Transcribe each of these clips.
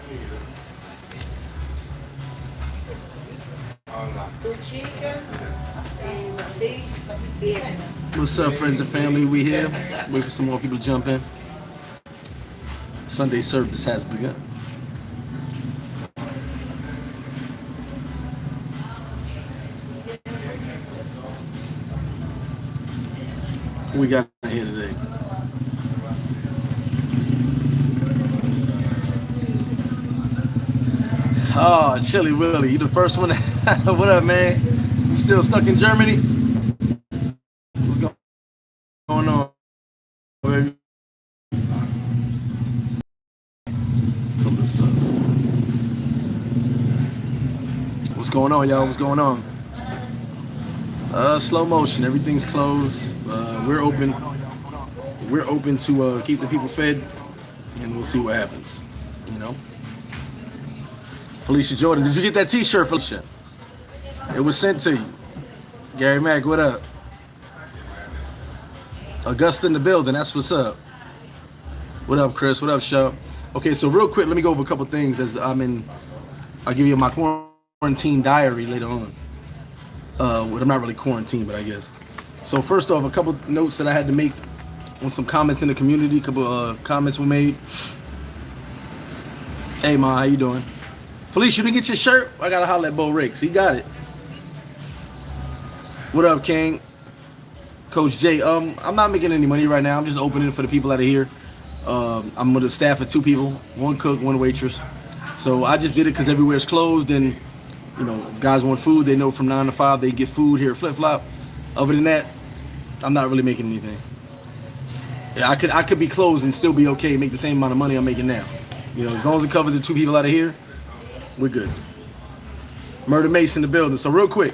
Two chicken and 6 fish. What's up, friends and family? We here. Wait for some more people to jump in. Sunday service has begun. What we got here today? Oh, Chili Willie, you the first one. What up, man? You still stuck in Germany? What's going on, baby? Pull this up. What's going on, y'all? What's going on? Slow motion. Everything's closed. We're open. We're open to keep the people fed, and we'll see what happens. You know. Felicia Jordan, did you get that T-shirt, Felicia? It was sent to you. Gary Mack, what up? Augusta in the building. That's what's up. What up, Chris? What up, Shaw? Okay, so real quick, let me go over a couple things as I'll give you my quarantine diary later on. Well, I'm not really quarantined, but I guess. So first off, a couple notes that I had to make on some comments in the community. A couple comments were made. Hey, Ma, how you doing? Felicia, you didn't get your shirt? I gotta holler at Bo Ricks. He got it. What up, King? Coach J. I'm not making any money right now. I'm just opening for the people that are here. I'm with a staff of 2 people, 1 cook, 1 waitress. So I just did it because everywhere's closed, and you know, if guys want food, they know from 9 to 5 they get food here at Flip Flop. Other than that, I'm not really making anything. Yeah, I could be closed and still be okay, make the same amount of money I'm making now. You know, as long as it covers the 2 people out of here, we're good. Murder Mace in the building. So real quick,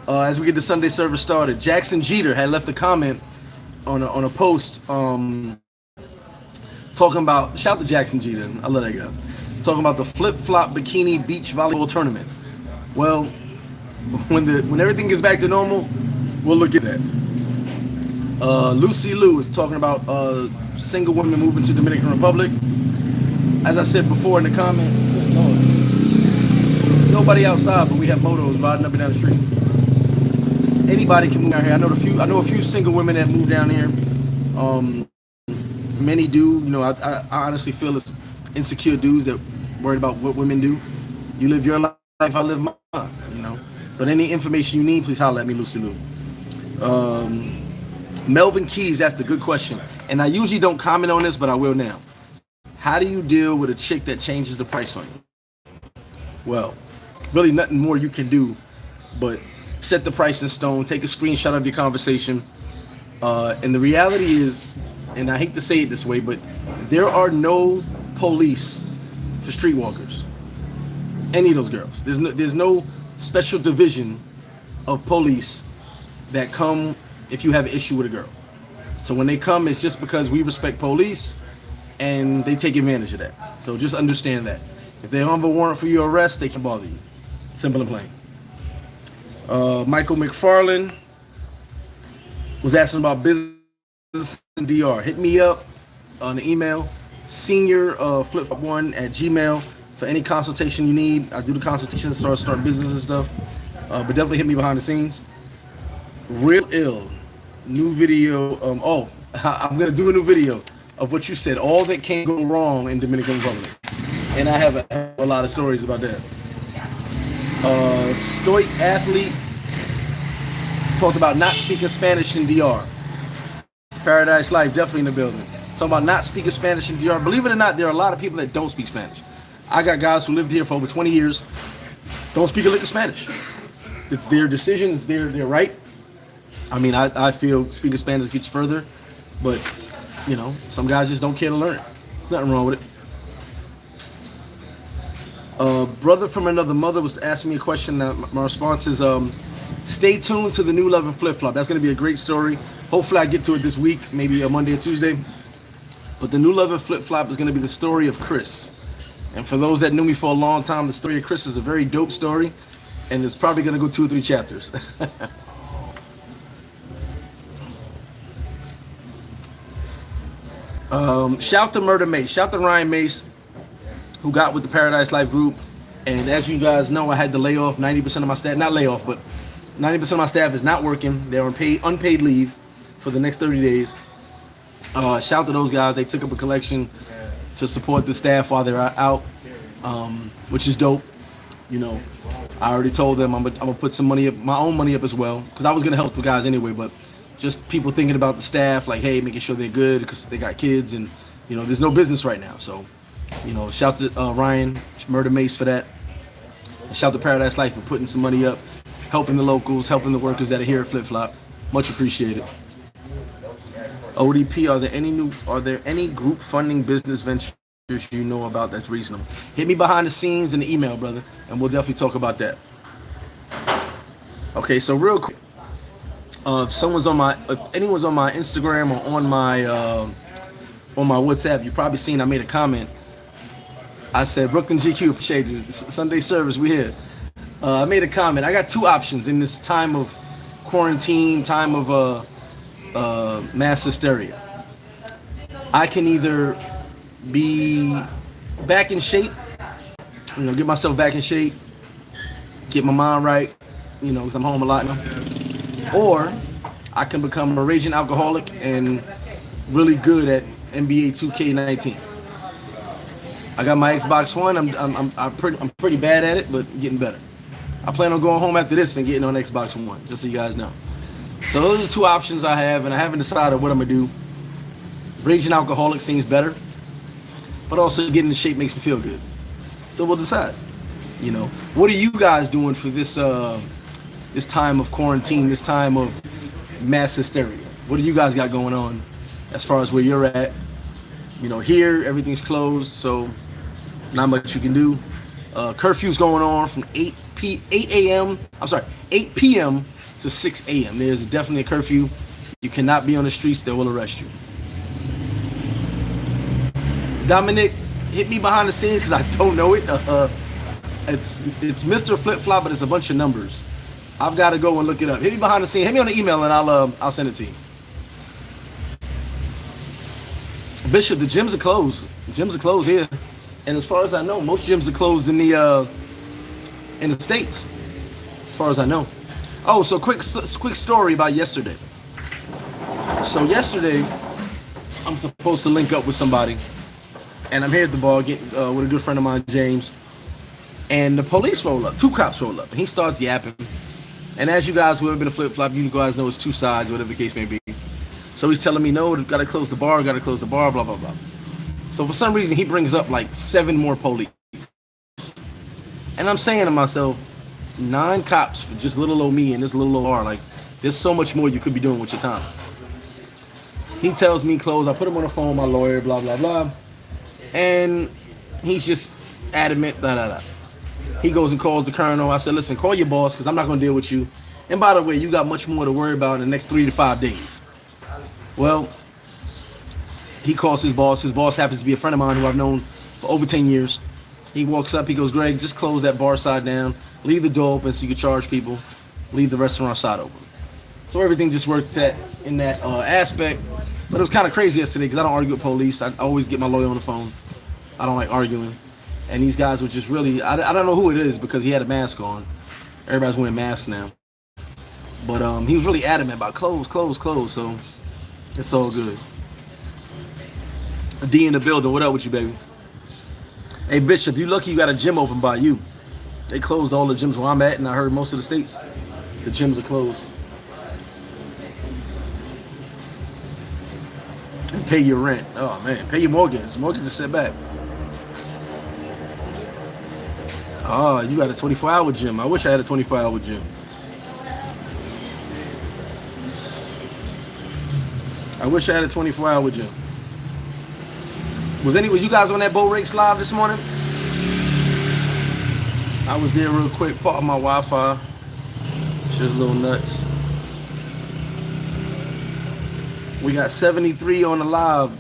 as we get the Sunday service started, Jackson Jeter had left a comment on a post talking about, shout to Jackson Jeter, I love that guy, talking about the flip-flop bikini beach volleyball tournament. Well, when everything gets back to normal, we'll look at that. Lucy Lou is talking about single women moving to Dominican Republic. As I said before in the comment, there's nobody outside, but we have motos riding up and down the street. Anybody can move down here. I know a few single women that move down here. Many do. You know, I honestly feel it's insecure dudes that worried about what women do. You live your life, I live mine. You know. But any information you need, please holler at me, Lucy Lou. Melvin Keys asked a good question, and I usually don't comment on this, but I will now. How do you deal with a chick that changes the price on you? Well, really nothing more you can do but set the price in stone, take a screenshot of your conversation. And the reality is, and I hate to say it this way, but there are no police for streetwalkers. Any of those girls. There's no special division of police that come if you have an issue with a girl. So when they come, it's just because we respect police and they take advantage of that. So just understand that. If they don't have a warrant for your arrest, they can bother you. Simple and plain. Michael McFarland was asking about business in DR. Hit me up on the email, seniorflip1@gmail for any consultation you need. I do the consultations, start business and stuff. But definitely hit me behind the scenes. Real ill. New video. I'm going to do a new video of what you said. All that can go wrong in Dominican Republic. And I have a lot of stories about that. Stoic athlete talked about not speaking Spanish in DR. Paradise Life definitely in the building. Talking about not speaking Spanish in DR. Believe it or not, there are a lot of people that don't speak Spanish. I got guys who lived here for over 20 years, don't speak a lick of Spanish. It's their decision, it's their right. I mean, I feel speaking Spanish gets further, but you know, some guys just don't care to learn. Nothing wrong with it. Brother from another mother was asking me a question. My response is, stay tuned to the new Love and Flip Flop. That's going to be a great story. Hopefully I get to it this week, maybe a Monday or Tuesday. But the new Love and Flip Flop is going to be the story of Chris. And for those that knew me for a long time, the story of Chris is a very dope story. And it's probably going to go 2 or 3 chapters. Shout to Murder Mace. Shout to Ryan Mace, who got with the Paradise Life group. And as you guys know, I had to lay off 90% of my staff. Not lay off, but 90% of my staff is not working. They're on unpaid leave for the next 30 days. Shout to those guys. They took up a collection to support the staff while they're out, which is dope. You know, I already told them I'm gonna put some money up, my own money up as well, because I was gonna help the guys anyway. But just people thinking about the staff, like, hey, making sure they're good because they got kids, and you know, there's no business right now. So, you know, shout to Ryan Murder Mace for that. And shout to Paradise Life for putting some money up, helping the locals, helping the workers that are here at Flip Flop. Much appreciated. ODP, are there any group funding business ventures you know about that's reasonable? Hit me behind the scenes in the email, brother, and we'll definitely talk about that. Okay, so real quick, if anyone's on my Instagram or on my WhatsApp, you probably seen I made a comment. I said, Brooklyn GQ, appreciate you. Sunday service, we here. I made a comment. I got two options in this time of quarantine, time of mass hysteria. I can either be back in shape, you know, get myself back in shape, get my mind right, you know, because I'm home a lot now. Or I can become a raging alcoholic and really good at NBA 2K19. I got my Xbox One. I'm pretty bad at it, but getting better. I plan on going home after this and getting on Xbox One, just so you guys know. So those are two options I have, and I haven't decided what I'm gonna do. Raging alcoholic seems better, but also getting in shape makes me feel good. So we'll decide. You know, what are you guys doing for this this time of quarantine, this time of mass hysteria? What do you guys got going on as far as where you're at? You know, here everything's closed, so not much you can do. Curfew's going on from 8 p.m. to 6 a.m. There's definitely a curfew. You cannot be on the streets. They will arrest you. Dominic, hit me behind the scenes because I don't know it. It's Mr. Flip Flop, but it's a bunch of numbers. I've got to go and look it up. Hit me behind the scenes. Hit me on the email, and I'll send it to you. Bishop, the gyms are closed. The gyms are closed here, and as far as I know, most gyms are closed in the States. As far as I know. Oh, so quick story about yesterday. So yesterday, I'm supposed to link up with somebody, and I'm here at the bar getting with a good friend of mine, James. And the police roll up. Two cops roll up, and he starts yapping. And as you guys who have been a Flip Flop, you guys know it's two sides, whatever the case may be. So he's telling me, no, gotta close the bar, blah, blah, blah. So for some reason, he brings up like 7 more police. And I'm saying to myself, 9 cops for just little old me and this little old bar. Like, there's so much more you could be doing with your time. He tells me close. I put him on the phone with my lawyer, blah, blah, blah. And he's just adamant, da, da, da. He goes and calls the colonel. I said, listen, call your boss because I'm not going to deal with you. And by the way, you got much more to worry about in the next 3 to 5 days. Well, he calls his boss. His boss happens to be a friend of mine who I've known for over 10 years. He walks up. He goes, Greg, just close that bar side down. Leave the door open so you can charge people. Leave the restaurant side open. So everything just worked in that aspect. But it was kind of crazy yesterday because I don't argue with police. I always get my lawyer on the phone. I don't like arguing. And these guys were just really, I don't know who it is because he had a mask on. Everybody's wearing masks now. But he was really adamant about close. So it's all good. D in the building. What up with you, baby? Hey, Bishop, you lucky you got a gym open by you. They closed all the gyms where I'm at, and I heard most of the states, the gyms are closed. And pay your rent. Oh, man. Pay your mortgage. Mortgage is set back. Oh, you got a 24-hour gym. I wish I had a 24-hour gym. I wish I had a 24-hour gym. Was you guys on that boat race live this morning? I was there real quick, part of my Wi-Fi. Just a little nuts. We got 73 on the live,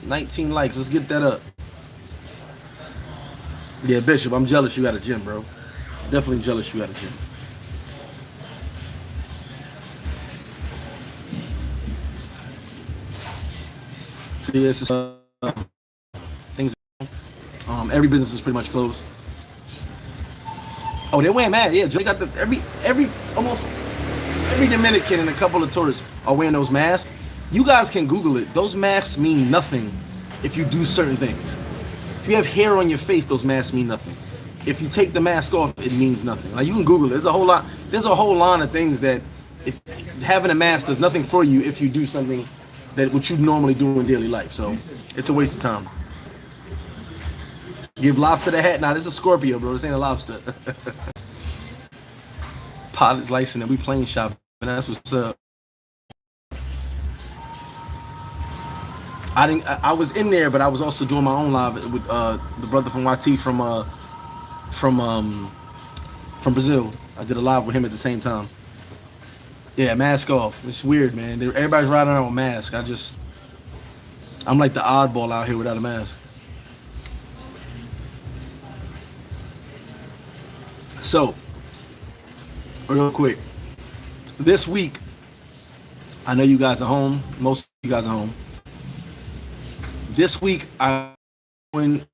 19 likes. Let's get that up. Yeah, Bishop, I'm jealous you got a gym, bro. Definitely jealous you got a gym. So yes, things. Every business is pretty much closed. Oh, they're wearing masks. Yeah, they got the almost every Dominican and a couple of tourists are wearing those masks. You guys can Google it. Those masks mean nothing if you do certain things. If you have hair on your face, those masks mean nothing. If you take the mask off, it means nothing. Like, you can Google it. There's a whole lot. There's a whole line of things that if having a mask does nothing for you if you do something that what you normally do in daily life. So it's a waste of time. Give lobster the hat. Nah, this is a Scorpio, bro. This ain't a lobster. Pilot's license and we plane shopping. That's what's up. I was in there, but I was also doing my own live with the brother from YT from Brazil. I did a live with him at the same time. Yeah, mask off. It's weird, man. Everybody's riding around with masks. I'm like the oddball out here without a mask. So, real quick, this week, I know you guys are home. Most of you guys are home. This week, I'm doing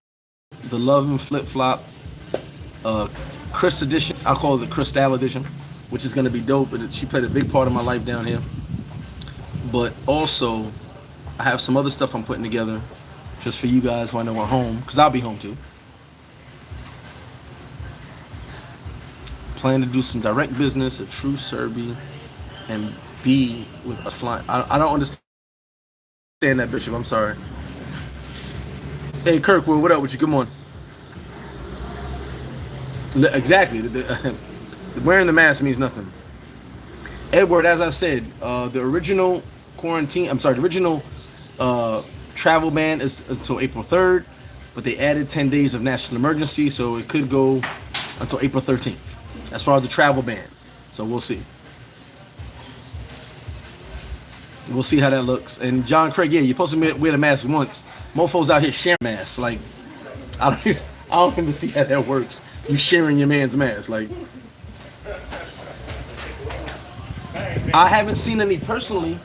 the Love and Flip Flop Chris edition. I'll call it the Cristal edition, which is going to be dope. She played a big part of my life down here. But also, I have some other stuff I'm putting together just for you guys who I know are home, because I'll be home too. Plan to do some direct business at True Serby and be with a flying. I don't understand that, Bishop. I'm sorry. Hey, Kirkwood, what up with you? Good morning. Exactly. Wearing the mask means nothing. Edward, as I said, the original travel ban is until April 3rd, but they added 10 days of national emergency, so it could go until April 13th. As far as the travel ban. So we'll see. We'll see how that looks. And John Craig, yeah, you're supposed to wear the mask once. Mofos out here sharing masks. Like, I don't even see how that works. You sharing your man's mask. Like, I haven't seen any personally,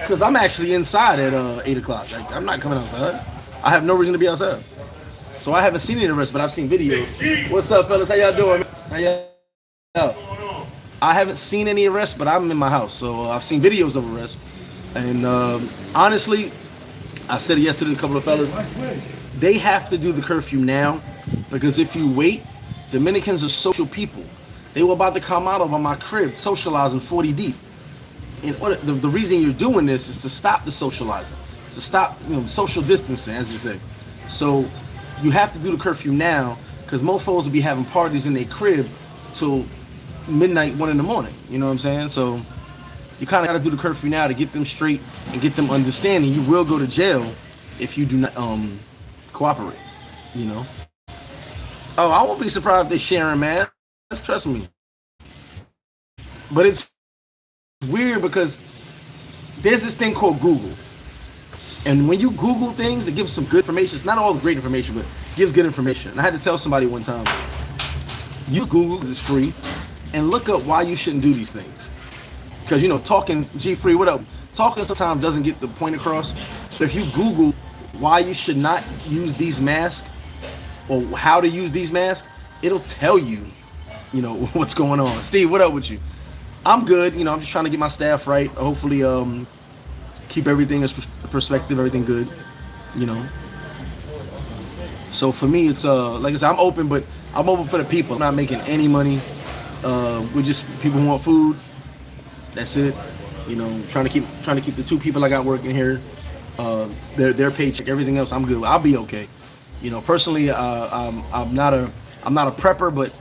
because I'm actually inside at 8 o'clock. Like, I'm not coming outside. I have no reason to be outside. So I haven't seen any arrests, but I've seen videos. What's up, fellas? How y'all doing? How y'all? I haven't seen any arrests, but I'm in my house, so I've seen videos of arrests. And honestly, I said it yesterday to a couple of fellas, they have to do the curfew now, because if you wait, Dominicans are social people. They were about to come out of my crib socializing 40 deep. And the reason you're doing this is to stop the socializing, to stop social distancing, as you say. So you have to do the curfew now, because mofos will be having parties in their crib till midnight, 1 in the morning. You know what I'm saying? So you kind of got to do the curfew now to get them straight and get them understanding. You will go to jail if you do not cooperate. Oh, I won't be surprised if they're sharing, man. Trust me. But it's weird because there's this thing called Google. And when you Google things, it gives some good information. It's not all great information, but it gives good information. And I had to tell somebody one time, use Google because it's free, and look up why you shouldn't do these things. Because, talking, G-Free, what up? Talking sometimes doesn't get the point across. But if you Google why you should not use these masks or how to use these masks, it'll tell you, what's going on. Steve, what up with you? I'm good. I'm just trying to get my staff right. Hopefully, keep everything as perspective, everything good, So for me, it's like I said, I'm open, but I'm open for the people. I'm not making any money. We're just people who want food. That's it. Trying to keep the two people I got working here, their paycheck. Everything else, I'm good. I'll be okay. Personally, I'm not a prepper, but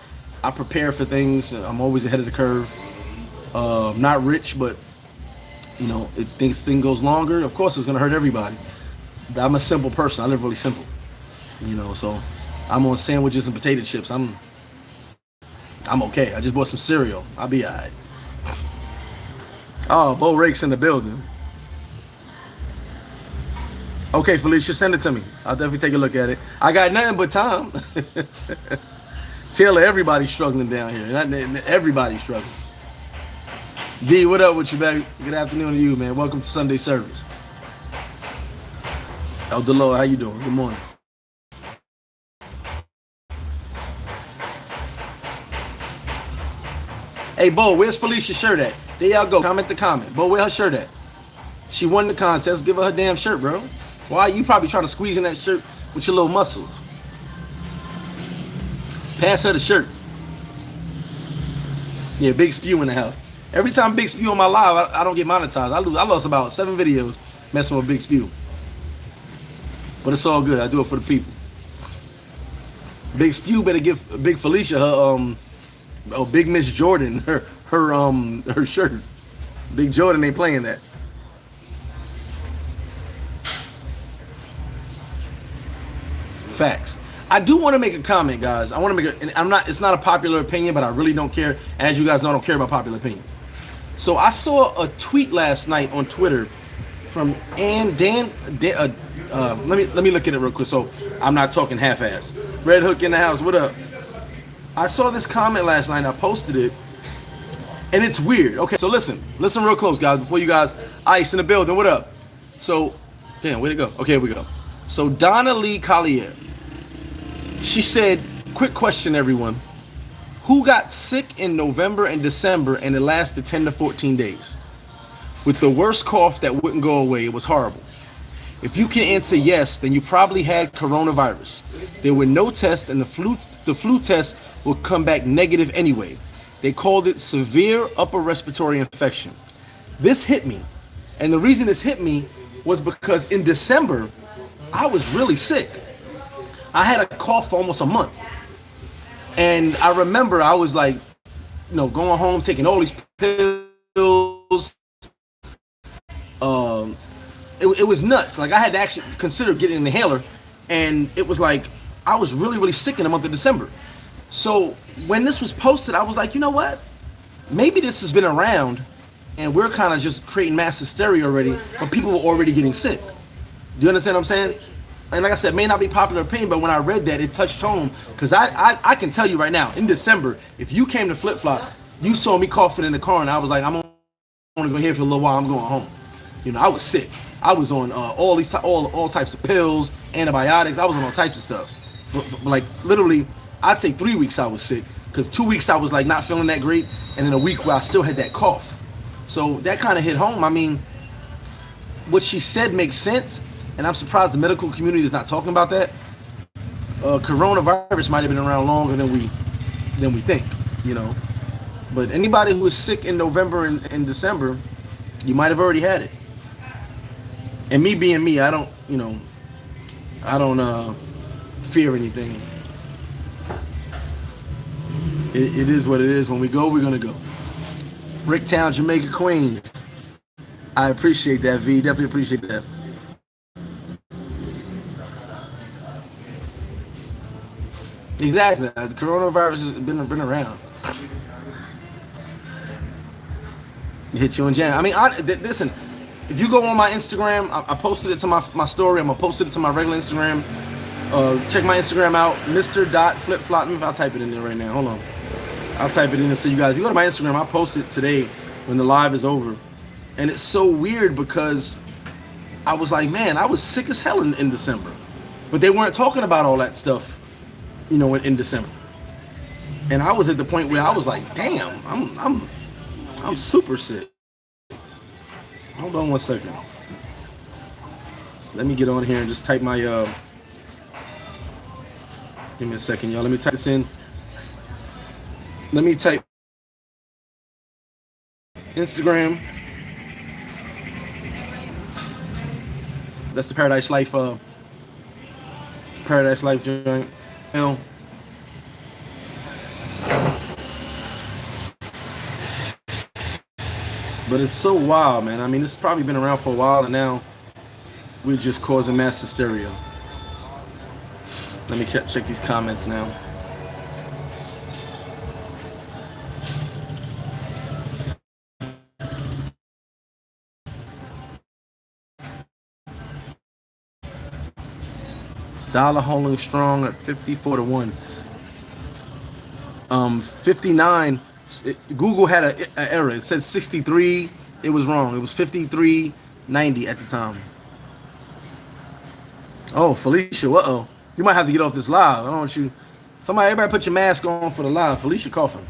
I prepare for things. I'm always ahead of the curve. Not rich, but if thing goes longer, of course it's gonna hurt everybody. But I'm a simple person. I live really simple. So I'm on sandwiches and potato chips. I'm okay. I just bought some cereal. I'll be alright. Oh, Bo Rake's in the building. Okay, Felicia, send it to me. I'll definitely take a look at it. I got nothing but time. Taylor, everybody's struggling down here. Everybody's struggling. D, what up with you, baby? Good afternoon to you, man. Welcome to Sunday service. Elder Lord, how you doing? Good morning. Hey, Bo, where's Felicia's shirt at? There y'all go. Comment the comment. Bo, where her shirt at? She won the contest. Give her her damn shirt, bro. Why you probably trying to squeeze in that shirt with your little muscles? Pass her the shirt. Yeah, Big Spew in the house. Every time Big Spew on my live, I don't get monetized. I lost about 7 videos messing with Big Spew. But it's all good. I do it for the people. Big Spew better give Big Felicia her Big Miss Jordan her shirt. Big Jordan ain't playing that. Facts. I do want to make a comment, guys. I want to make a. It's not a popular opinion, but I really don't care. As you guys know, I don't care about popular opinions. So I saw a tweet last night on Twitter from Dan. Let me look at it real quick, so I'm not talking half-ass. Red Hook in the house. What up? I saw this comment last night. I posted it, and it's weird. Okay, so listen real close, guys. Before you guys, Ice in the building. What up? So, damn, where'd it go? Okay, here we go. So Donna Lee Collier. She said, quick question, everyone. Who got sick in November and December and it lasted 10 to 14 days? With the worst cough that wouldn't go away. It was horrible. If you can answer yes, then you probably had coronavirus. There were no tests and the flu test will come back negative anyway. They called it severe upper respiratory infection. This hit me. And the reason this hit me was because in December, I was really sick. I had a cough for almost a month. And I remember I was like, going home, taking all these pills. It was nuts. Like I had to actually consider getting an inhaler. And it was like, I was really, really sick in the month of December. So when this was posted, I was like, you know what? Maybe this has been around and we're kind of just creating mass hysteria already, but people were already getting sick. Do you understand what I'm saying? And like I said, it may not be popular opinion, but when I read that, it touched home. Because I can tell you right now, in December, if you came to Flip Flop, you saw me coughing in the car, and I was like, I'm only going to here for a little while, I'm going home. I was sick. I was on all types of pills, antibiotics. I was on all types of stuff. For like, literally, I'd say 3 weeks I was sick. Because 2 weeks I was like not feeling that great, and then a week where I still had that cough. So that kind of hit home. I mean, what she said makes sense. And I'm surprised the medical community is not talking about that. Coronavirus might have been around longer than we think, But anybody who was sick in November and December, you might have already had it. And me being me, I don't fear anything. It is what it is. When we go, we're gonna go. Bricktown, Jamaica, Queens. I appreciate that, V. Definitely appreciate that. Exactly. The coronavirus has been around. It hit you in January. I mean, listen, if you go on my Instagram, I posted it to my story. I'm going to post it to my regular Instagram. Check my Instagram out, Mr.flipflop. I'll type it in there right now. Hold on. I'll type it in there so you guys, if you go to my Instagram, I'll post it today when the live is over. And it's so weird because I was like, man, I was sick as hell in December. But they weren't talking about all that stuff. In December, and I was at the point where I was like, "Damn, I'm super sick." Hold on 1 second. Let me get on here and just type my. Give me a second, y'all. Let me type this in. Let me type Instagram. That's the Paradise Life. Paradise Life joint. But it's so wild, man. I mean, it's probably been around for a while, and now we're just causing mass hysteria. Let me check these comments now. Dollar holding strong at 54 to 1. 59. Google had an error. It said 63. It was wrong. It was 53.90 at the time. Oh, Felicia. Uh-oh. You might have to get off this live. I don't want you. Everybody put your mask on for the live. Felicia coughing.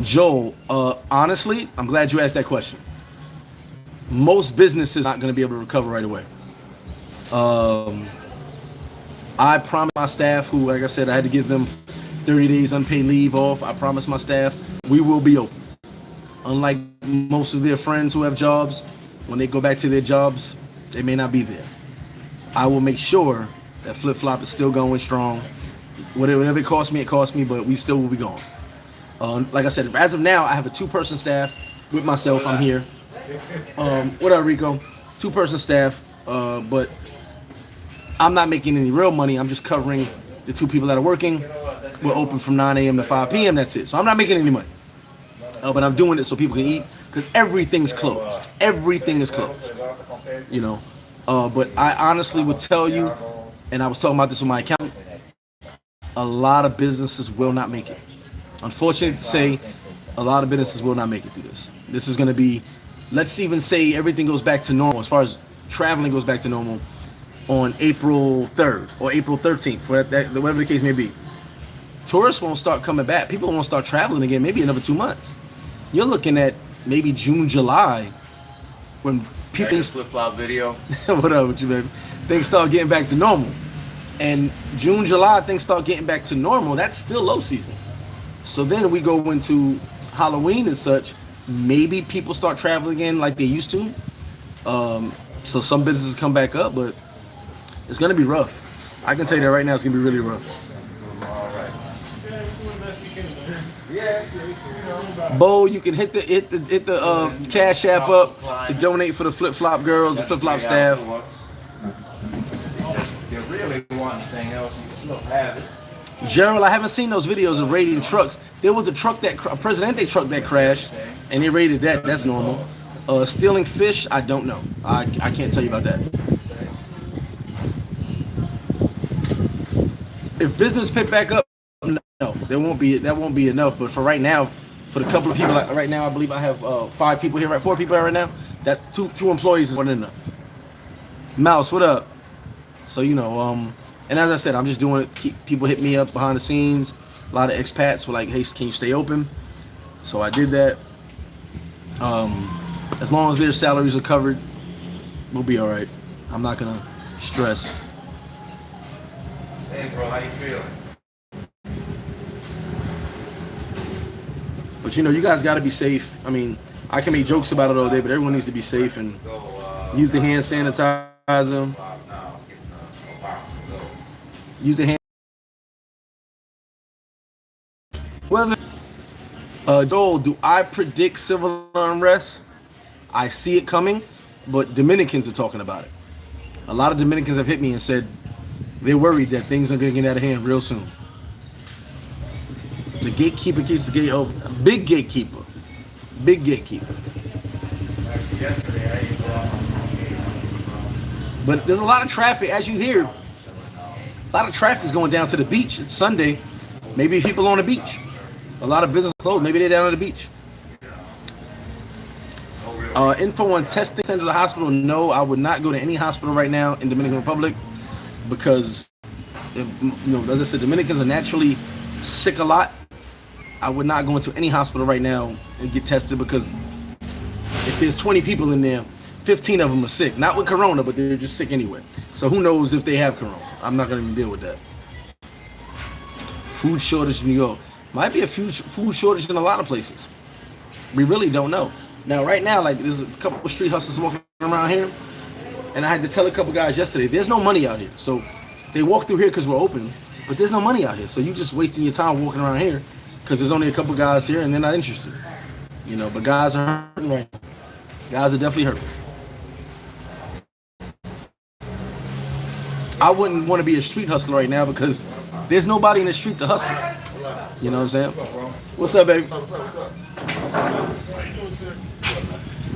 Joel, honestly, I'm glad you asked that question. Most businesses are not going to be able to recover right away. I promised my staff, who, like I said, I had to give them 30 days unpaid leave off. I promised my staff we will be open. Unlike most of their friends who have jobs, when they go back to their jobs, they may not be there. I will make sure that Flip Flop is still going strong. Whatever it costs me, but we still will be going. Like I said, as of now, I have a 2-person staff with myself. I'm here. What up, Rico? 2-person staff, but I'm not making any real money. I'm just covering the 2 people that are working. We're open from 9 a.m. to 5 p.m. That's it. So I'm not making any money. But I'm doing it so people can eat because everything's closed. Everything is closed. You know. But I honestly would tell you, and I was talking about this with my accountant, a lot of businesses will not make it. Unfortunately to say, a lot of businesses will not make it through this. This is going to be, let's even say everything goes back to normal, as far as traveling goes back to normal, on April 3rd or April 13th, whatever the case may be. Tourists won't start coming back. People won't start traveling again, maybe another 2 months. You're looking at maybe June, July, when people... flip-flop video. What up with you, baby? Things start getting back to normal. And June, July, things start getting back to normal. That's still low season. So then we go into Halloween and such. Maybe people start traveling again like they used to. So some businesses come back up, but it's going to be rough. I can tell you that right now, it's going to be really rough. Bo, you can hit the Cash App up to donate for the Flip Flop girls, the Flip Flop staff. You really want anything else, you still have it. Gerald, I haven't seen those videos of raiding trucks. There was a Presidente truck that crashed, and they raided that. That's normal. Stealing fish, I don't know. I can't tell you about that. If business pick back up, no, that won't be enough. But for right now, for the couple of people right now, I believe I have 4 people here right now. That two employees is more than enough. Mouse, what up? So and as I said, I'm just doing it. People hit me up behind the scenes. A lot of expats were like, "Hey, can you stay open?" So I did that. As long as their salaries are covered, we'll be all right. I'm not gonna stress. Hey, bro, how you feeling? But you guys got to be safe. I mean, I can make jokes about it all day, but everyone needs to be safe and use the hand sanitizer. Use the hand. Well, Joel, do I predict civil unrest? I see it coming, but Dominicans are talking about it. A lot of Dominicans have hit me and said they're worried that things are going to get out of hand real soon. The gatekeeper keeps the gate open. Big gatekeeper. Big gatekeeper. But there's a lot of traffic, as you hear. A lot of traffic is going down to the beach. It's Sunday. Maybe people on the beach. A lot of business closed. Maybe they're down on the beach. Info on testing center to the hospital. No, I would not go to any hospital right now in Dominican Republic because, as I said, Dominicans are naturally sick a lot. I would not go into any hospital right now and get tested because if there's 20 people in there, 15 of them are sick. Not with corona, but they're just sick anyway. So who knows if they have corona? I'm not going to even deal with that. Food shortage in New York. Might be a food shortage in a lot of places. We really don't know. Now, right now, like there's a couple of street hustlers walking around here, and I had to tell a couple guys yesterday, there's no money out here. So they walk through here because we're open, but there's no money out here. So you just wasting your time walking around here because there's only a couple guys here and they're not interested. But guys are hurting right now. Guys are definitely hurting. I wouldn't want to be a street hustler right now because there's nobody in the street to hustle. You know what I'm saying? What's up, baby?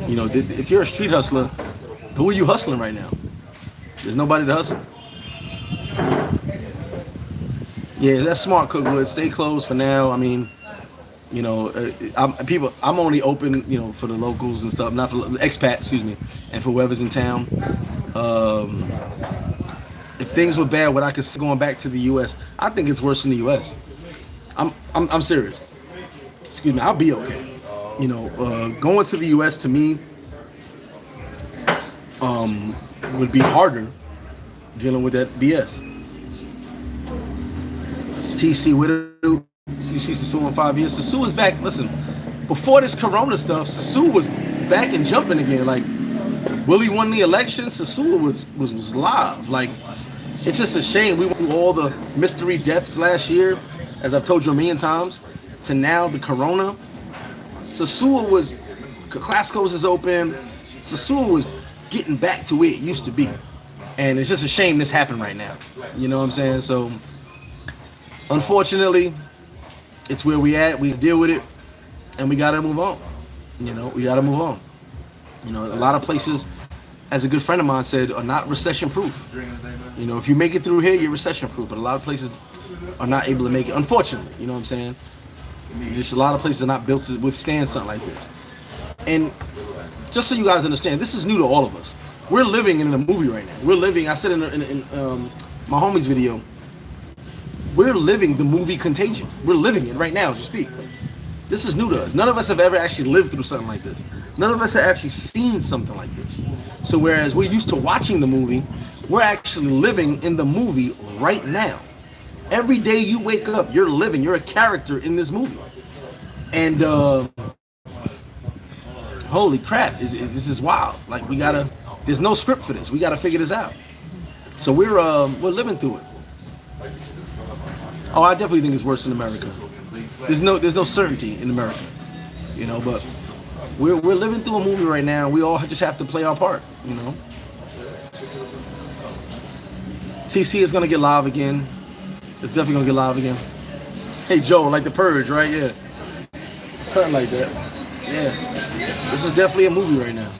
If you're a street hustler, who are you hustling right now? There's nobody to hustle. Yeah, that's smart, Cookwood. Stay closed for now. I mean, I'm only open, for the locals and stuff, not for expats, excuse me, and for whoever's in town. if things were bad, would I consider going back to the U.S.? I think it's worse in the U.S. I'm serious. Excuse me. I'll be okay. You know, going to the U.S. to me would be harder dealing with that BS. TC, what do you see Sosua in 5 years? Sosua's back. Listen, before this Corona stuff, Sosua was back and jumping again. Like, Willie won the election. Sosua was live. Like, it's just a shame we went through all the mystery deaths last year, as I've told you a million times, to now the Corona. Sosua was, Classicos is open. Sosua was getting back to where it used to be. And it's just a shame this happened right now. You know what I'm saying? So, unfortunately, it's where we at. We deal with it, and we gotta move on. You know, we gotta move on. You know, a lot of places, as a good friend of mine said, are not recession-proof. You know, if you make it through here, you're recession-proof. But a lot of places are not able to make it. Unfortunately, you know what I'm saying? Just a lot of places are not built to withstand something like this. And just so you guys understand, this is new to all of us. We're living in a movie right now. We're living. I said in my homie's video, we're living the movie Contagion. We're living it right now as we speak. This is new to us. None of us have ever actually lived through something like this. None of us have actually seen something like this. So whereas we're used to watching the movie, we're actually living in the movie right now. Every day you wake up, you're living. You're a character in this movie. And holy crap, this is wild. Like, there's no script for this. We gotta figure this out. So we're living through it. Oh, I definitely think it's worse in America. There's no certainty in America, you know. But we're living through a movie right now. We all just have to play our part, you know. TC is gonna get live again. It's definitely gonna get live again. Hey Joe, like The Purge, right? Yeah, something like that. Yeah, this is definitely a movie right now.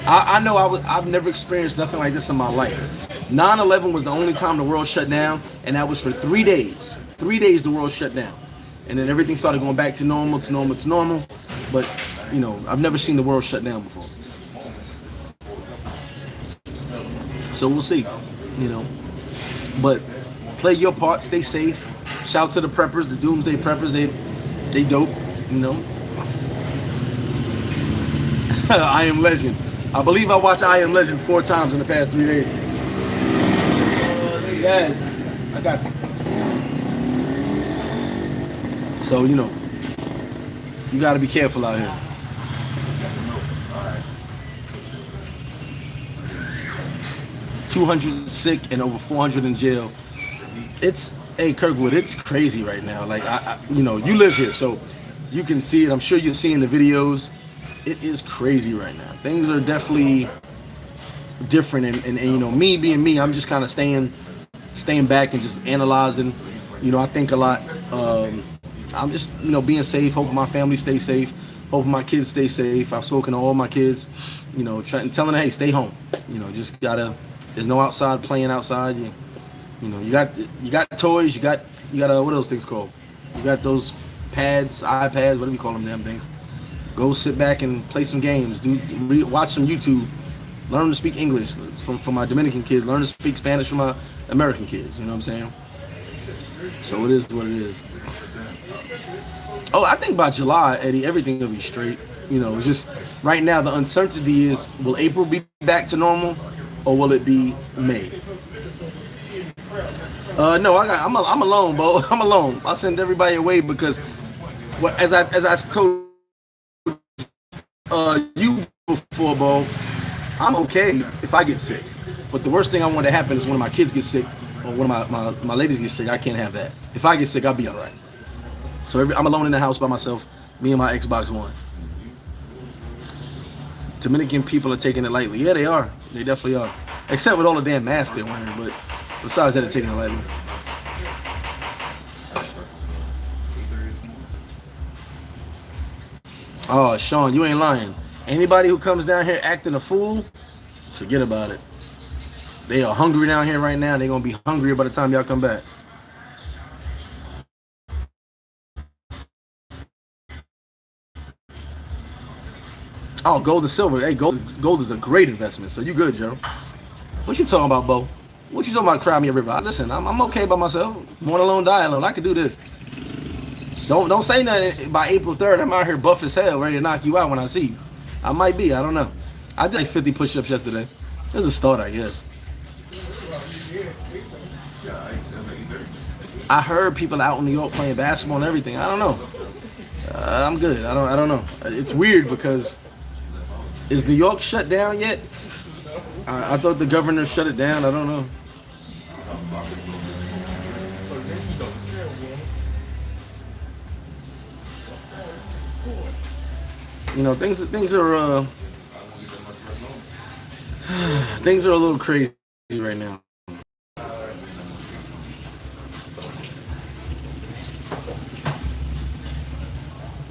I know I've never experienced nothing like this in my life. 9/11 was the only time the world shut down, and that was for 3 days. 3 days the world shut down. And then everything started going back to normal, to normal, to normal. But, you know, I've never seen the world shut down before. So we'll see, you know. But play your part, stay safe. Shout to the preppers, the doomsday preppers, they dope, you know. I Am Legend. I believe I watched I Am Legend 4 times in the past 3 days. Yes, I got it. So, you know, you got to be careful out here. $200 sick and over 400 in jail. Hey, Kirkwood, it's crazy right now. Like, you know, you live here, so you can see it. I'm sure you're seeing the videos. It is crazy right now. Things are definitely different, and you know, me being me, I'm just kind of staying back and just analyzing. You know, I think a lot. I'm just, you know, being safe, hoping my family stays safe, hoping my kids stay safe. I've spoken to all my kids, you know, telling them, hey, stay home. You know, just there's no outside playing outside. You know, you got toys, you got what are those things called? You got those pads, iPads, whatever you call them, damn things. Go sit back and play some games. Watch some YouTube. Learn to speak English from my Dominican kids. Learn to speak Spanish from my American kids. You know what I'm saying? So it is what it is. Oh, I think by July, Eddie, everything will be straight. You know, it's just right now the uncertainty is: will April be back to normal, or will it be May? No, I'm alone, Bo. I'm alone. I send everybody away because, as I told you before, Bo, I'm okay if I get sick. But the worst thing I want to happen is one of my kids get sick or one of my ladies get sick. I can't have that. If I get sick, I'll be all right. So I'm alone in the house by myself, me and my Xbox One. Dominican people are taking it lightly. Yeah, they are. They definitely are. Except with all the damn masks they're wearing. But besides that, they're taking it lightly. Oh, Sean, you ain't lying. Anybody who comes down here acting a fool, forget about it. They are hungry down here right now. They're going to be hungrier by the time y'all come back. Oh, gold and silver. Hey, gold is a great investment. So you good, Joe. What you talking about, Bo? What you talking about? Cry me a river? Listen, I'm okay by myself. Born alone, die alone. I can do this. Don't say nothing. By April 3rd, I'm out here buff as hell, ready to knock you out when I see you. I might be. I don't know. I did like 50 push-ups yesterday. It was a start, I guess. I heard people out in New York playing basketball and everything. I don't know. I'm good. I don't know. It's weird because is New York shut down yet? I thought the governor shut it down. I don't know. You know, things are things are a little crazy right now.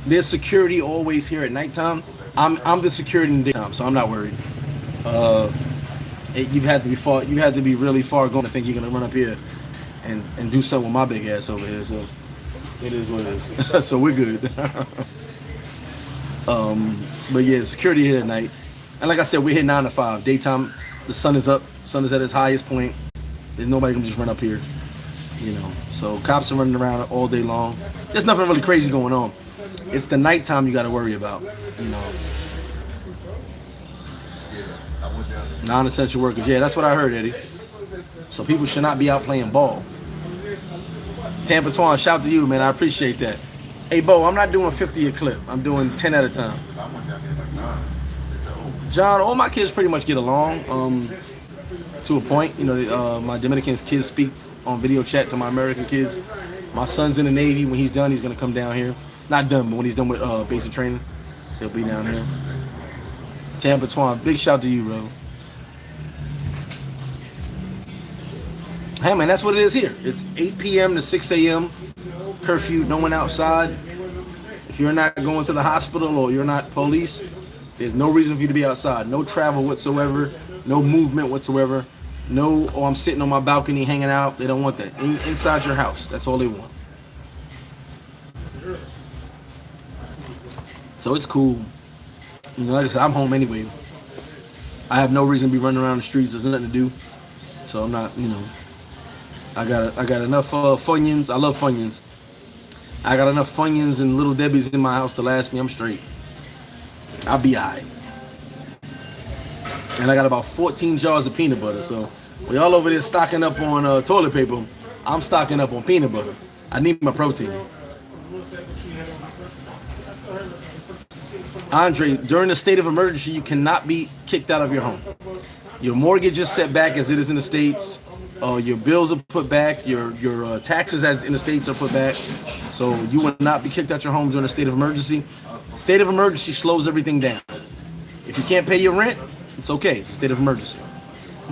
There's security always here at nighttime. I'm the security in the daytime, so I'm not worried. You have to be really far gone to think you're gonna run up here and do something with my big ass over here. So it is what it is. So we're good. But yeah, security here at night. And like I said, we're here 9 to 5. Daytime, the sun is up. Sun is at its highest point. There's nobody can just run up here. You know. So cops are running around all day long. There's nothing really crazy going on. It's the nighttime you got to worry about, you know. Non-essential workers. Yeah, that's what I heard, Eddie. So people should not be out playing ball. Tampa Twan, shout to you, man. I appreciate that. Hey, Bo, I'm not doing 50 a clip. I'm doing 10 at a time. John, all my kids pretty much get along to a point. You know, my Dominican kids speak on video chat to my American kids. My son's in the Navy. When he's done, he's going to come down here. Not done, but when he's done with basic training, he'll be down here. Tampa Twan, big shout to you, bro. Hey, man, that's what it is here. It's 8 p.m. to 6 a.m. curfew, no one outside. If you're not going to the hospital or you're not police, there's no reason for you to be outside. No travel whatsoever, no movement whatsoever. No, oh, I'm sitting on my balcony hanging out. They don't want that. Inside your house, that's all they want. So it's cool. You know, like I said, I'm home anyway. I have no reason to be running around the streets. There's nothing to do. So I'm not, you know. I got enough Funyuns. I love Funyuns. I got enough Funyuns and Little Debbie's in my house to last me. I'm straight. I'll be all right. And I got about 14 jars of peanut butter. So we all over there stocking up on toilet paper. I'm stocking up on peanut butter. I need my protein. Andre, during the state of emergency, you cannot be kicked out of your home. Your mortgage is set back as it is in the States. Your bills are put back. Your taxes as in the States are put back. So you will not be kicked out your home during a state of emergency. State of emergency slows everything down. If you can't pay your rent, it's okay. It's a state of emergency.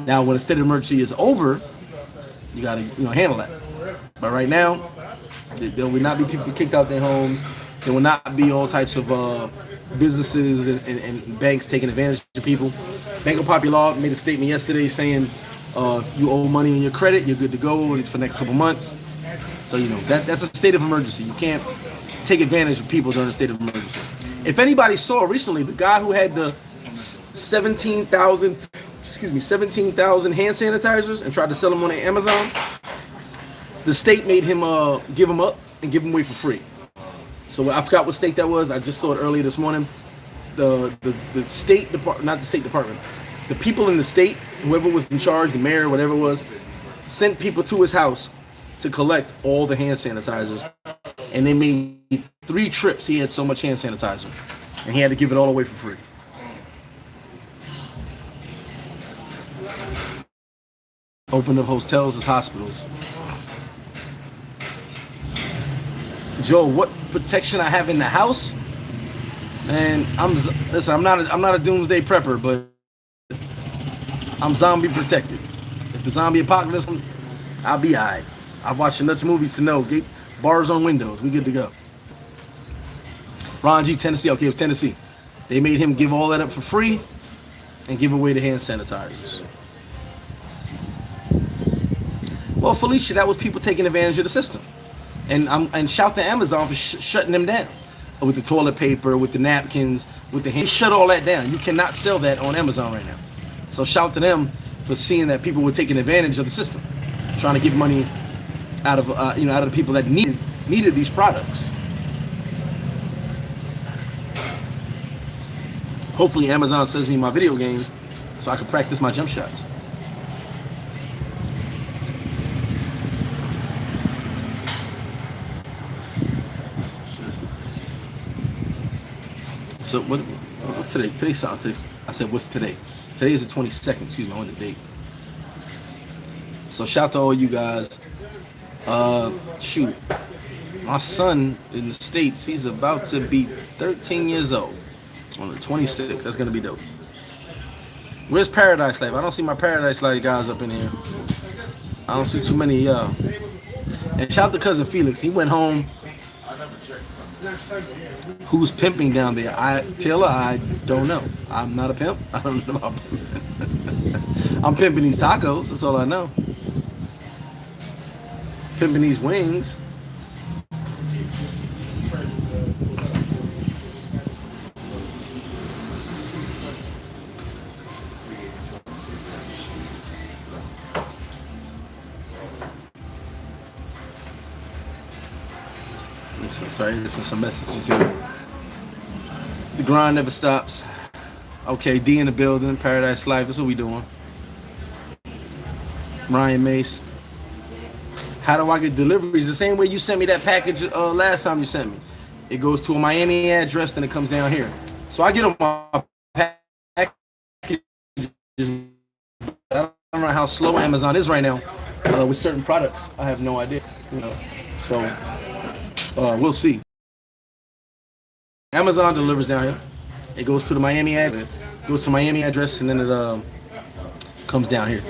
Now, when a state of emergency is over, you got to handle that. But right now, there will not be people kicked out their homes. There will not be all types of businesses and banks taking advantage of people. Banco Popular made a statement yesterday saying if you owe money on your credit, you're good to go for the next couple months. So, that's a state of emergency. You can't take advantage of people during a state of emergency. If anybody saw recently, the guy who had the 17,000 hand sanitizers and tried to sell them on Amazon, the state made him give them up and give them away for free. So I forgot what state that was. I just saw it earlier this morning. The state department, not the state department, the people in the state, whoever was in charge, the mayor, whatever it was, sent people to his house to collect all the hand sanitizers. And they made 3 trips. He had so much hand sanitizer. And he had to give it all away for free. Opened up hotels as hospitals. Joe, what protection I have in the house? And I'm not a doomsday prepper, but I'm zombie protected. If the zombie apocalypse, I'll be alright. I've watched enough movies to know. Bars on windows, we good to go. Ron G, Tennessee. Okay, it was Tennessee. They made him give all that up for free and give away the hand sanitizers. Well, Felicia, that was people taking advantage of the system. And shout to Amazon for shutting them down. With the toilet paper, with the napkins, with the hand. Shut all that down. You cannot sell that on Amazon right now. So shout to them for seeing that people were taking advantage of the system, trying to get money out of out of the people that needed these products. Hopefully Amazon sends me my video games so I can practice my jump shots. So what's today? Today's I said what's today? Today is the 22nd. Excuse me, I want the date. So shout out to all you guys. Shoot, my son in the States, he's about to be 13 years old on the 26th. That's gonna be dope. Where's Paradise Life? I don't see my Paradise Life guys up in here. I don't see too many of y'all. And shout out to cousin Felix. He went home. Who's pimping down there? Taylor, I don't know. I'm not a pimp. I don't know about pimping. I'm pimping these tacos. That's all I know. Pimping these wings. Sorry, there's some messages here. The grind never stops. Okay, D in the building. Paradise Life. That's what we doing. Ryan Mace. How do I get deliveries? The same way you sent me that package last time you sent me. It goes to a Miami address, then it comes down here. So I get on my package. I don't know how slow Amazon is right now with certain products. I have no idea. So we'll see. Amazon delivers down here. It goes to the Miami address. Goes to Miami address, and then it comes down here.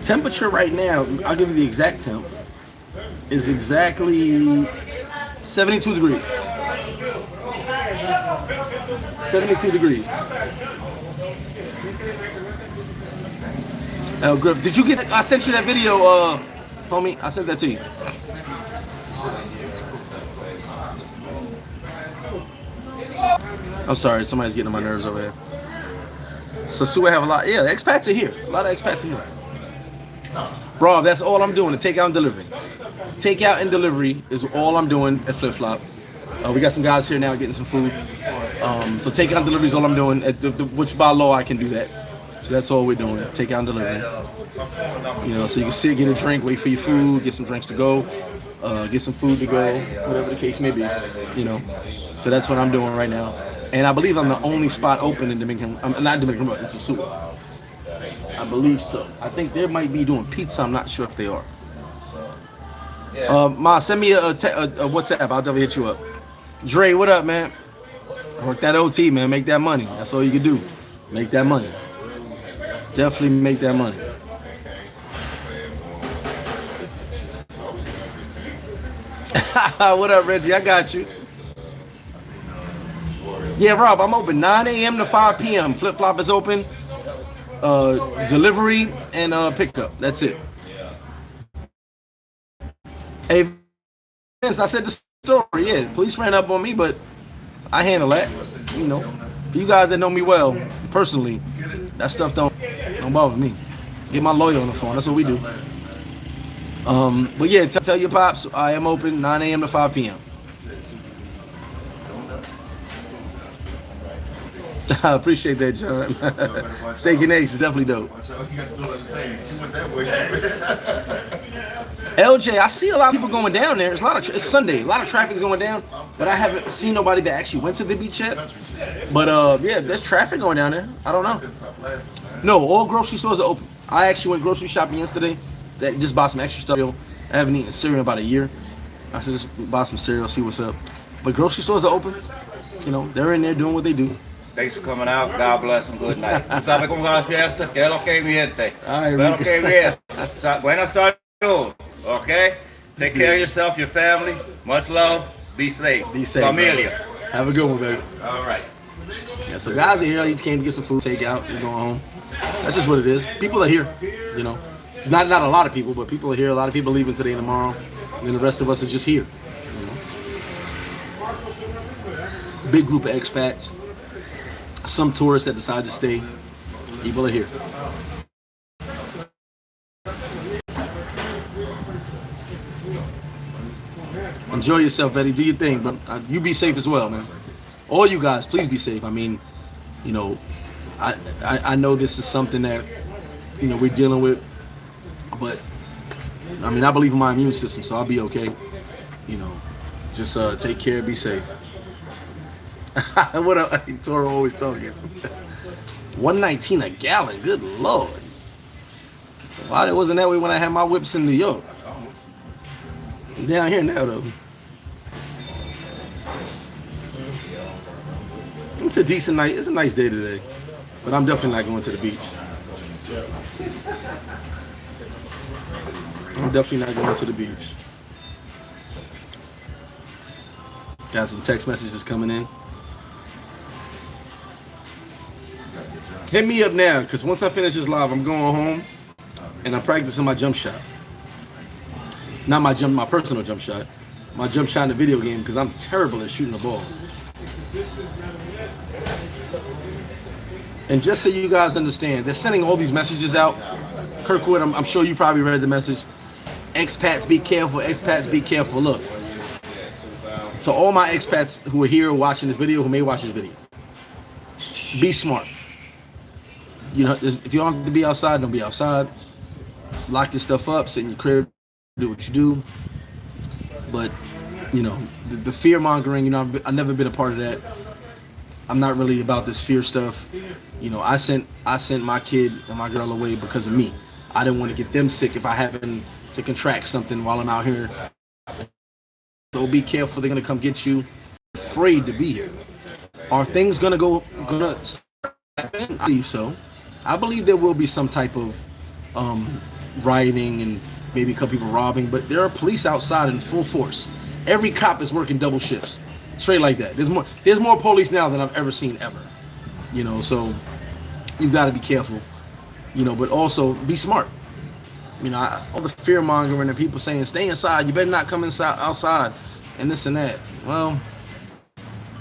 Temperature right now, I'll give you the exact temp, is exactly 72 degrees. 72 degrees. Griff, did you get? I sent you that video, homie. I sent that to you. I'm sorry, somebody's getting on my nerves over here. Sosua have a lot. Yeah, the expats are here. A lot of expats are here. Bro, that's all I'm doing, the takeout and delivery. Takeout and delivery is all I'm doing at Flip Flop. We got some guys here now getting some food. So takeout and delivery is all I'm doing, which by law I can do that. So that's all we're doing, takeout and delivery. So you can sit, get a drink, wait for your food, get some drinks to go, get some food to go, whatever the case may be. So that's what I'm doing right now. And I believe I'm the only spot open in Dominican, not Dominican, but in Sosua. I believe so. I think they might be doing pizza. I'm not sure if they are. Ma, send me a WhatsApp. I'll definitely hit you up. Dre, what up, man? Work that OT, man. Make that money. That's all you can do. Make that money. Definitely make that money. What up, Reggie? I got you. Yeah, Rob, I'm open 9 a.m. to 5 p.m. Flip Flop is open. Delivery and pickup. That's it. Hey, Vince, I said the story. Yeah, police ran up on me, but I handle that. For you guys that know me well, personally, that stuff don't bother me. Get my lawyer on the phone. That's what we do. But yeah, tell your pops I am open 9 a.m. to 5 p.m. I appreciate that, John. Steak and eggs is definitely dope. LJ, I see a lot of people going down there. It's Sunday. A lot of traffic's going down, but I haven't seen nobody that actually went to the beach yet. But yeah, there's traffic going down there. I don't know. No, all grocery stores are open. I actually went grocery shopping yesterday. Just bought some extra stuff. I haven't eaten cereal in about a year. I should just buy some cereal, see what's up. But grocery stores are open. They're in there doing what they do. Thanks for coming out. God bless and good night. ¿Sabe cómo va la fiesta? ¿Qué es lo que hay, mi gente? Espero que bien. Buena salud. Okay? Take care of yourself, your family. Much love. Be safe. Be safe. Familia. Bro. Have a good one, baby. All right. Yeah, so guys are here. I just came to get some food, take out. We're going home. That's just what it is. People are here. Not a lot of people, but people are here. A lot of people leaving today and tomorrow. And then the rest of us are just here. Big group of expats. Some tourists that decide to stay. People are here. Enjoy yourself, Eddie. Do your thing, bro. You be safe as well, man. All you guys, please be safe. I mean, you know, I know this is something that, you know, we're dealing with, but I mean, I believe in my immune system, so I'll be okay. You know, just take care, be safe. What up? Toro always talking. 119 a gallon. Good Lord. Why it wasn't that way when I had my whips in New York? Down here now, though. It's a decent night. It's a nice day today, but I'm definitely not going to the beach. I'm definitely not going to the beach. Got some text messages coming in. Hit me up now, because once I finish this live, I'm going home and I'm practicing my jump shot. Not my personal jump shot. My jump shot in the video game, because I'm terrible at shooting the ball. And just so you guys understand, they're sending all these messages out. Kirkwood, I'm sure you probably read the message. Expats, be careful. Expats, be careful. Look, to all my expats who are here watching this video, who may watch this video, be smart. You know, if you don't have to be outside, don't be outside. Lock your stuff up, sit in your crib, do what you do. But, you know, the fear mongering, you know, I've never been a part of that. I'm not really about this fear stuff. You know, I sent my kid and my girl away because of me. I didn't want to get them sick if I happen to contract something while I'm out here. So be careful. They're gonna come get you. Afraid to be here. Are things gonna happen? I believe so. I believe there will be some type of rioting and maybe a couple people robbing, but there are police outside in full force. Every cop is working double shifts. Straight like that. There's more police now than I've ever seen ever. You know, so you've got to be careful. You know, but also be smart. You know, all the fear mongering and people saying stay inside, you better not come inside outside and this and that. Well,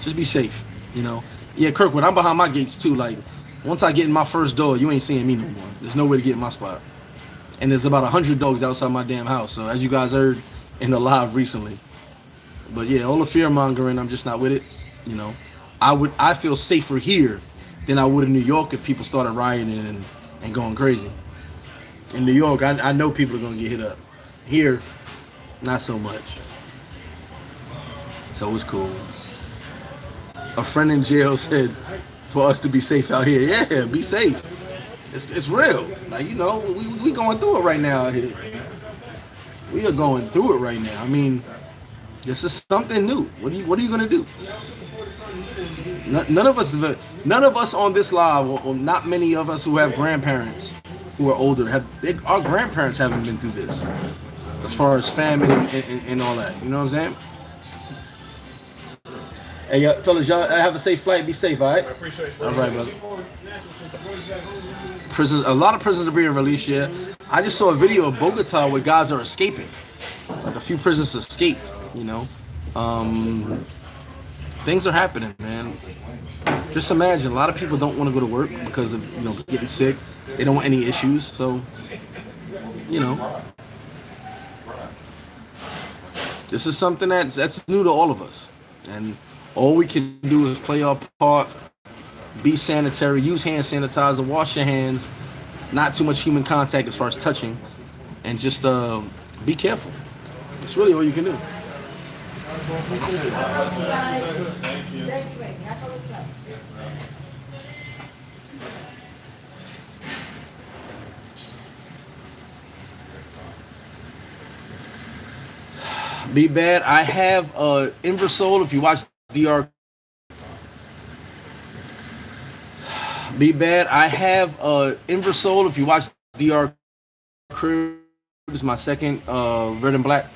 just be safe. You know. Yeah, Kirkwood, I'm behind my gates too. Like, once I get in my first door, you ain't seeing me no more. There's no way to get in my spot. And there's about 100 dogs outside my damn house. So as you guys heard in the live recently. But yeah, all the fear mongering, I'm just not with it. You know, I feel safer here than I would in New York if people started rioting and going crazy. In New York, I know people are gonna get hit up. Here, not so much. So it's cool. A friend in jail said for us to be safe out here. Yeah, be safe. It's real. Like, you know, we going through it right now out here. We are going through it right now. I mean, this is something new. What are you gonna do? None of us on this live, or not many of us who have grandparents who are older, our grandparents haven't been through this, as far as famine and all that. You know what I'm saying? Hey, fellas, y'all have a safe flight. Be safe, all right? I appreciate it. All right, brother. A lot of prisoners are being released. Yeah, I just saw a video of Bogota where guys are escaping. Like a few prisoners escaped. You know, things are happening, man. Just imagine, a lot of people don't want to go to work because of, you know, getting sick. They don't want any issues. So, you know, this is something that's new to all of us, and all we can do is play our part, be sanitary, use hand sanitizer, wash your hands, not too much human contact as far as touching, and just be careful. That's really all you can do. Be bad. I have Inversole if you watch DR. Be bad. I have Inversole if you watch DR Crib. Is my second red and black.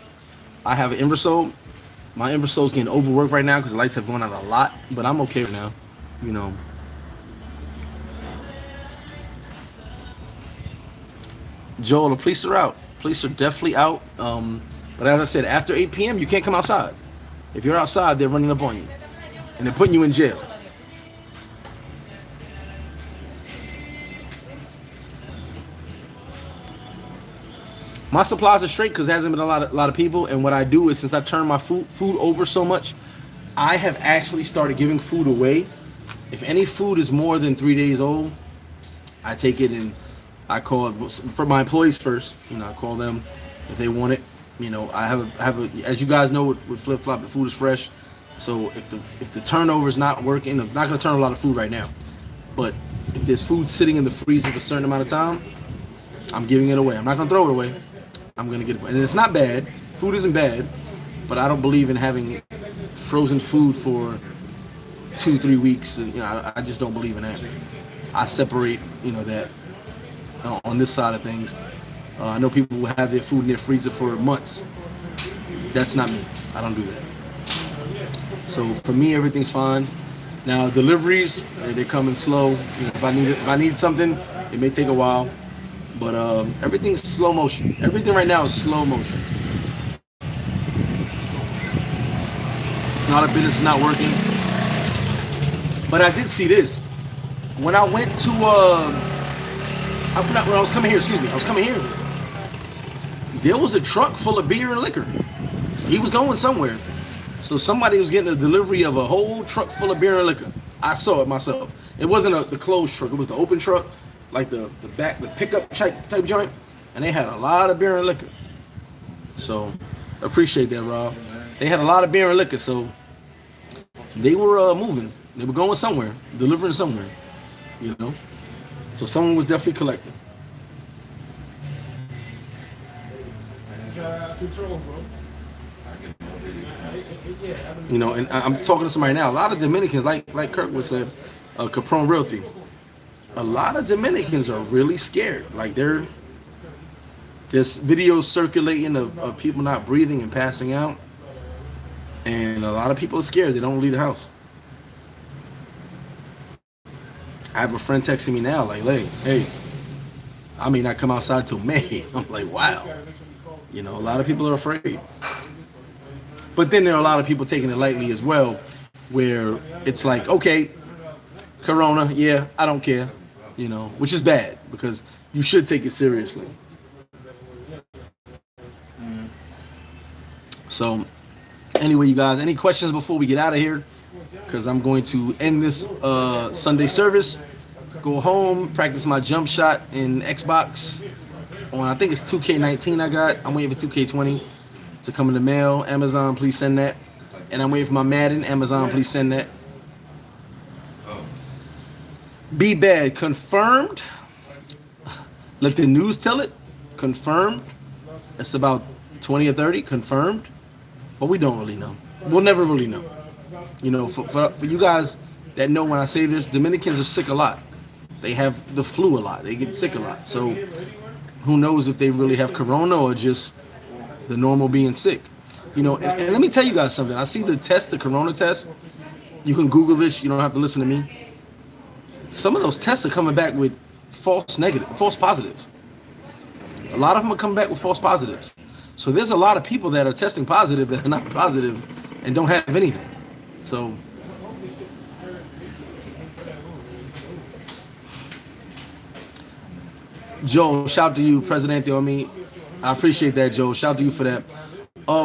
I have an Inversole. My Inversole's getting overworked right now because the lights have gone out a lot, but I'm okay right now. You know. Joel, the police are out. Police are definitely out. But as I said, after 8 p.m., you can't come outside. If you're outside, they're running up on you. And they're putting you in jail. My supplies are straight because there hasn't been a lot of people. And what I do is, since I turn my food over so much, I have actually started giving food away. If any food is more than 3 days old, I take it and I call it for my employees first. I call them if they want it. I have a as you guys know with Flip Flop, the food is fresh. So if the turnover is not working, I'm not going to turn a lot of food right now. But if there's food sitting in the freezer for a certain amount of time, I'm giving it away. I'm not going to throw it away. I'm going to get it away. And it's not bad. Food isn't bad. But I don't believe in having frozen food for 2-3 weeks. And I just don't believe in that. I separate, that on this side of things. I know people who have their food in their freezer for months. That's not me. I don't do that. So for me, everything's fine. Now deliveries, they're coming slow. If I need something, it may take a while. But everything's slow motion. Everything right now is slow motion. A lot of business is not working. But I did see this. When I went to when I was coming here, there was a truck full of beer and liquor. He was going somewhere. So somebody was getting a delivery of a whole truck full of beer and liquor. I saw it myself. It wasn't the closed truck. It was the open truck, like the pickup type joint. And they had a lot of beer and liquor. So appreciate that, Rob. They had a lot of beer and liquor. So they were moving. They were going somewhere, delivering somewhere, So someone was definitely collecting. And I'm talking to somebody now. A lot of Dominicans, like Kirk would say, Capron Realty. A lot of Dominicans are really scared. Like there's videos circulating of people not breathing and passing out, and a lot of people are scared. They don't leave the house. I have a friend texting me now, like, hey, I may not come outside till May. I'm like, wow. A lot of people are afraid. But then there are a lot of people taking it lightly as well, where it's like, okay, Corona, yeah, I don't care, which is bad because you should take it seriously. So anyway, you guys, any questions before we get out of here? Because I'm going to end this Sunday service, go home, practice my jump shot in Xbox on, I think it's 2K19 I got. I'm waiting for 2K20 to come in the mail. Amazon, please send that. And I'm waiting for my Madden. Amazon, please send that. Be bad. Confirmed. Let the news tell it. Confirmed. It's about 20 or 30. Confirmed. But we don't really know. We'll never really know. For you guys that know when I say this, Dominicans are sick a lot. They have the flu a lot. They get sick a lot. So who knows if they really have corona or just the normal being sick. And let me tell you guys something. I see the corona test. You can Google this. You don't have to listen to me. Some of those tests are coming back with false positives. A lot of them are coming back with false positives. So there's a lot of people that are testing positive that are not positive and don't have anything. So Joe, shout to you, Presidente on me. I appreciate that, Joe. Shout to you for that.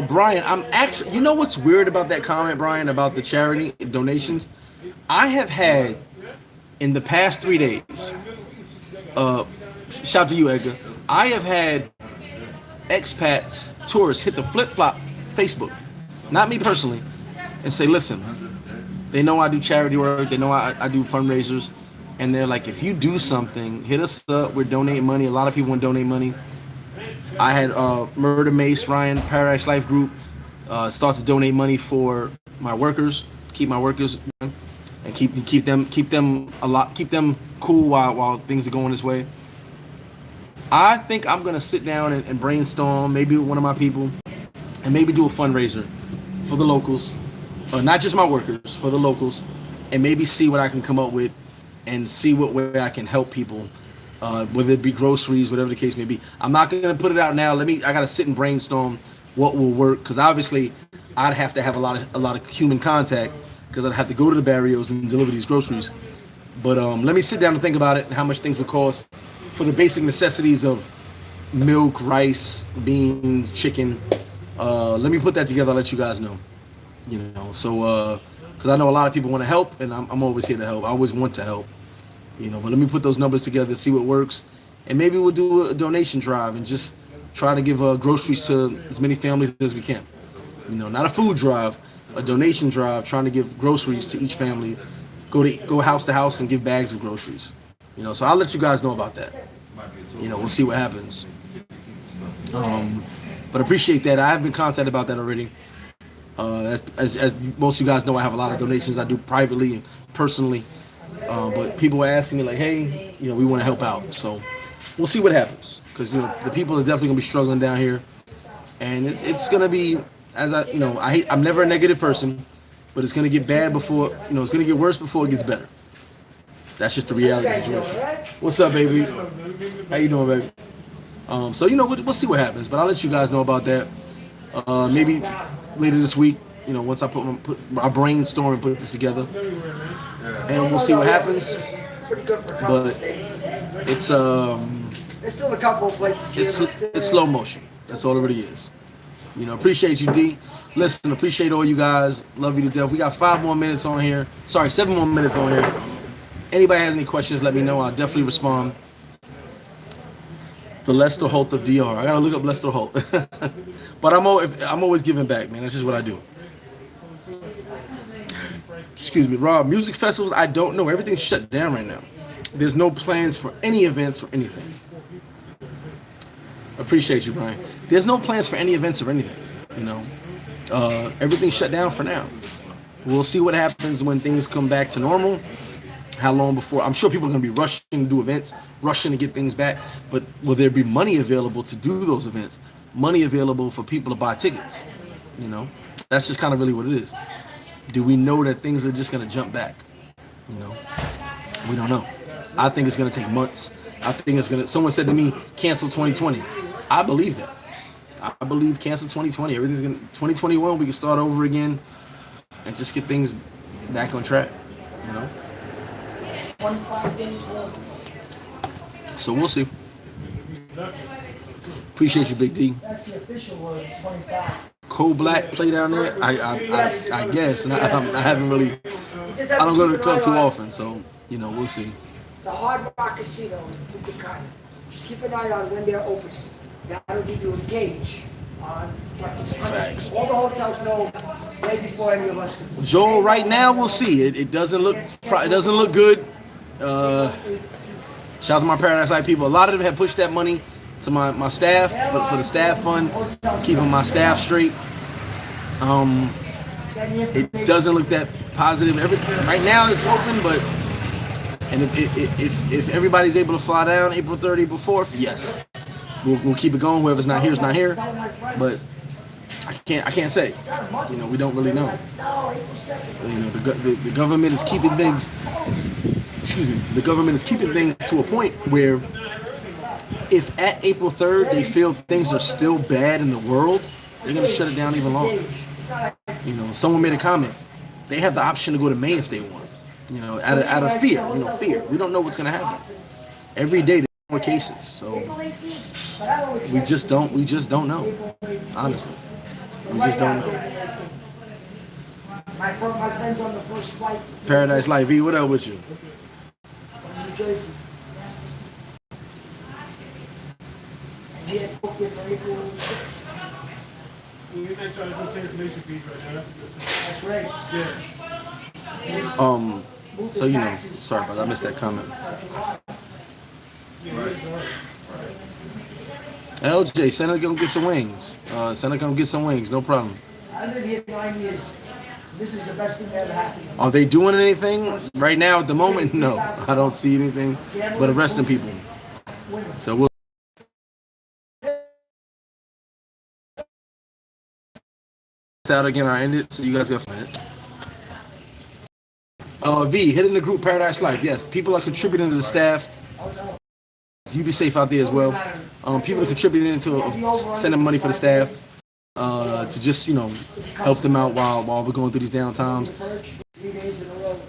Brian, I'm actually, you know what's weird about that comment, Brian, about the charity donations? I have had in the past 3 days, shout to you, Edgar. I have had expats, tourists hit the Flip Flop Facebook, not me personally, and say, listen, they know I do charity work, they know I do fundraisers, and they're like, if you do something, hit us up, we're donating money. A lot of people want to donate money. I had Murder Mace, Ryan, Paradise Life Group, start to donate money for my workers, keep my workers, and keep them cool while things are going this way. I think I'm gonna sit down and brainstorm, maybe with one of my people, and maybe do a fundraiser for the locals, not just my workers, for the locals, and maybe see what I can come up with, and see what way I can help people, whether it be groceries, whatever the case may be. I'm not gonna put it out now. I gotta sit and brainstorm what will work, because obviously I'd have to have a lot of human contact, because I'd have to go to the barrios and deliver these groceries. But let me sit down and think about it and how much things would cost for the basic necessities of milk, rice, beans, chicken. Let me put that together. I'll let you guys know. You know, so because I know a lot of people want to help, and I'm always here to help. I always want to help. You know, but let me put those numbers together, see what works, and maybe we'll do a donation drive and just try to give groceries to as many families as we can. You know, not a food drive, a donation drive, trying to give groceries to each family. Go house to house and give bags of groceries. You know, so I'll let you guys know about that. You know, we'll see what happens. But appreciate that. I have been contacted about that already. As most of you guys know, I have a lot of donations I do privately and personally. But people are asking me like, hey, you know, we want to help out. So we'll see what happens. Because, you know, the people are definitely going to be struggling down here. And it's going to be, I'm never a negative person. But it's going to get bad before, you know, it's going to get worse before it gets better. That's just the reality of the situation. What's up, baby? How you doing, baby? So, you know, we'll see what happens. But I'll let you guys know about that. Maybe later this week, you know, once I I brainstorm and put this together. And we'll see what happens. But it's still a couple of places here. It's slow motion. That's all it really is. You know, appreciate you, D. Listen, appreciate all you guys. Love you to death. We got 5 more minutes on here. Sorry, 7 more minutes on here. Anybody has any questions, let me know. I'll definitely respond. The Lester Holt of DR. I gotta look up Lester Holt. But I'm always giving back, man. That's just what I do. Excuse me, Rob. Music festivals, I don't know. Everything's shut down right now. There's no plans for any events or anything. Appreciate you, Brian. There's no plans for any events or anything, you know. Everything's shut down for now. We'll see what happens when things come back to normal. How long before? I'm sure people are going to be rushing to do events, rushing to get things back. But will there be money available to do those events? Money available for people to buy tickets? You know, that's just kind of really what it is. Do we know that things are just going to jump back? You know, we don't know. I think it's going to take months. I think it's going to. Someone said to me, cancel 2020. I believe that. I believe cancel 2020. Everything's going to 2021. We can start over again and just get things back on track. You know. 25 days left. So we'll see. Appreciate you, Big D. That's the official word. 25. Cold Black play down there. I guess, and I haven't really. I don't go to the club too often, so you know we'll see. The Hard Rock Casino in Punta Cana. Just keep an eye on when they're open. That'll give you a gauge on what's Facts. All the hotels know way before any of us can. Joel, right now we'll see. It doesn't look good. Shout out to my Paradise Life people. A lot of them have pushed that money to my staff for the staff fund, keeping my staff straight. It doesn't look that positive. Right now it's open, but if everybody's able to fly down April 3rd, April 4th, yes, we'll keep it going. Whoever's not here is not here, but I can't say. You know, we don't really know. You know, the government is keeping things. Excuse me. The government is keeping things to a point where, if at April 3rd they feel things are still bad in the world, they're gonna shut it down even longer. You know, someone made a comment. They have the option to go to May if they want. You know, out of fear. You know, fear. We don't know what's gonna happen. Every day there's more cases, so we just don't know. Honestly, we just don't know. My friend's on the first flight. Paradise Life, V, what up with you? From New Jersey. And he had booked it for April 6th. You're not trying to do cancellation fees right now. That's right. Yeah. So you know, sorry about that, I missed that comment. LJ, send her to go get some wings. Send her to come get some wings, no problem. I lived here 9 years. This is the best thing that ever happened. Are they doing anything right now at the moment? No, I don't see anything but arresting people. So we'll out again. I end it, so you guys got to find it. V, hit in the group Paradise Life. Yes, people are contributing to the staff. You be safe out there as well. People are contributing to sending money for the staff to just, you know, help them out while we're going through these down times.